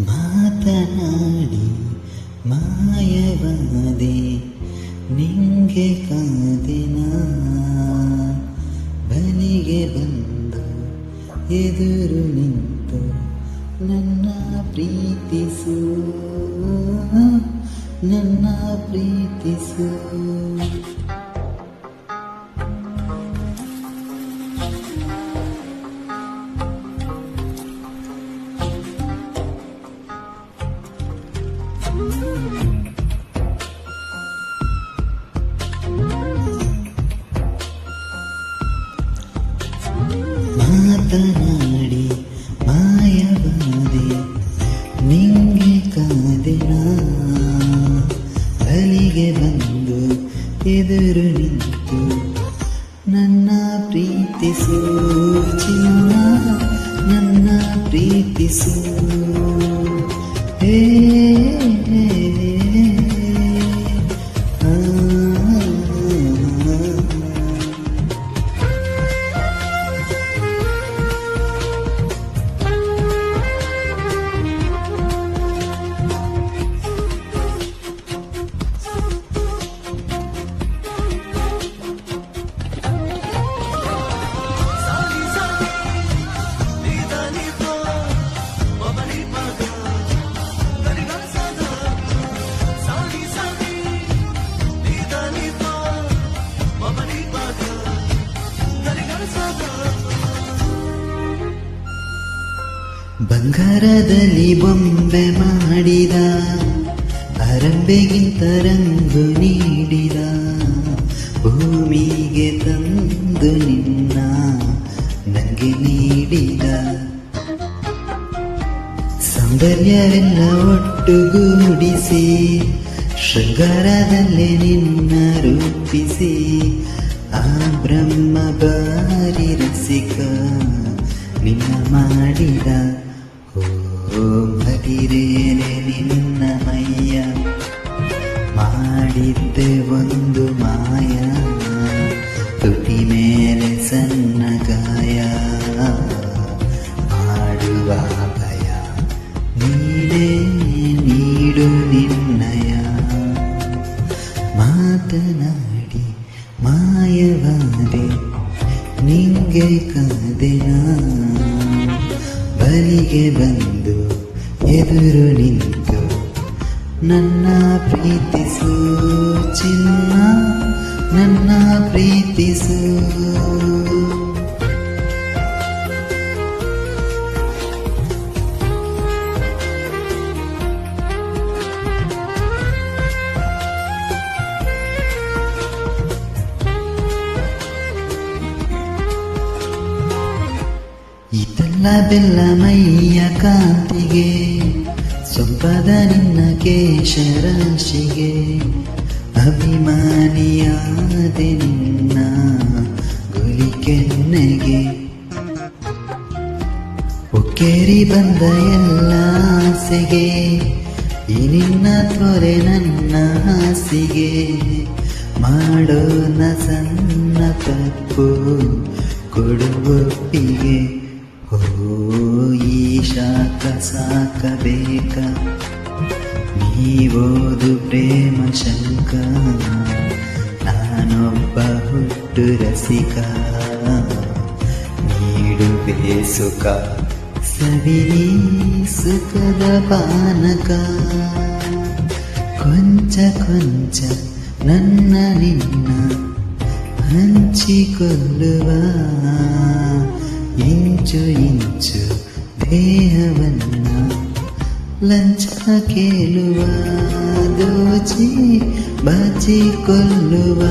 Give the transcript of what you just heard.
ಮಾತನಾಡಿ ಮಾಯವಾದೆ ನಿಂಗೆ ಕಾದಿನ ಬಲಿಗೆ ಬಂದು ಎದುರು ನಿಂತು ನನ್ನ ಪ್ರೀತಿಸು ನನ್ನ ಪ್ರೀತಿಸು. ಮಾತನಾಡಿ ಮಾಯವಾದೆ ನಿಂಗೆ ಕಾದಿನ ಬಲಿಗೆ ಬಂದು ಎದುರು ನಿಂತು ನನ್ನ ಪ್ರೀತಿಸು ಚಿನ್ನ ನನ್ನ ಪ್ರೀತಿಸು. ಹೇ ಬಂಗಾರದಲ್ಲಿ ಬೊಂಬೆ ಮಾಡಿದ ಅರಂಬೆಗಿಂತ ರಂಗು ನೀಡಿದ ಭೂಮಿಗೆ ತಂದು ನಿನ್ನ ನಂಗೆ ನೀಡಿದ ಸೌಂದರ್ಯವೆಲ್ಲ ಒಟ್ಟುಗೂಡಿಸಿ ಶೃಂಗಾರದಲ್ಲೇ ನಿನ್ನ ರೂಪಿಸಿ ಆ ಬ್ರಹ್ಮ ಬಾರಿ ರಸಿಕ ನಿನ್ನ ಮಾಡಿದ. ಓ ಮದಿರೇನೆ ನಿನ್ನ ಮೈಯ ಮಾಡಿದ್ದೆ ಒಂದು ಮಾಯ ತುಟಿ ಮೇಲೆ ಸಣ್ಣ ಗಾಯ ಮಾಡುವ ಭಯ ನೀನೇ ನೀಡು ನಿನ್ನಯ. ಮಾತನಾಡಿ ಮಾಯವಾದೆ ನಿಂಗೆ ಕಾದೆನ ಬಲಿಗೆ ಬಂದು ಎದುರು ನಿಂತು ನನ್ನ ಪ್ರೀತಿಸು ಚಿನ್ನ ನನ್ನ ಪ್ರೀತಿಸು. ಇದೆಲ್ಲ ಬೆಲ್ಲ ಮೈಯ ಕಾಂತಿಗೆ ಸೊಂಪದ ನಿನ್ನ ಕೇಶರಾಶಿಗೆ ಅಭಿಮಾನಿಯಾದೆ ನಿನ್ನ ಗುಲಿಕೆನ್ನೆಗೆ. ಒಕ್ಕೇರಿ ಬಂದ ಎಲ್ಲ ಆಸೆಗೆ ಈ ನಿನ್ನ ತ್ವರೆ ನನ್ನ ಹಾಸಿಗೆ ಮಾಡೋಣ ಸಣ್ಣ ತಪ್ಪು ಕೊಡುವೊಪ್ಪಿಗೆ. ಓ ಈ ಶಾಖ ಸಾಕಬೇಕ ನೀವೋದು ಪ್ರೇಮ ಶಂಕ ನಾನೊಬ್ಬ ಹುಟ್ಟು ರಸಿಕ ನೀಡುವೆ ಸುಖ ಸವಿನಿ ಸುಖದ ಪಾನಕ. ಕೊಂಚ ಕೊಂಚ ನನ್ನ ನಿನ್ನ ಹಂಚಿಕೊಳ್ಳುವ ಇಂಚು ಇಂಚು ದೇಹವನ್ನ ಲಂಚ ಕೇಳುವ ದೋಚಿ ಬಾಚಿಕೊಳ್ಳುವ.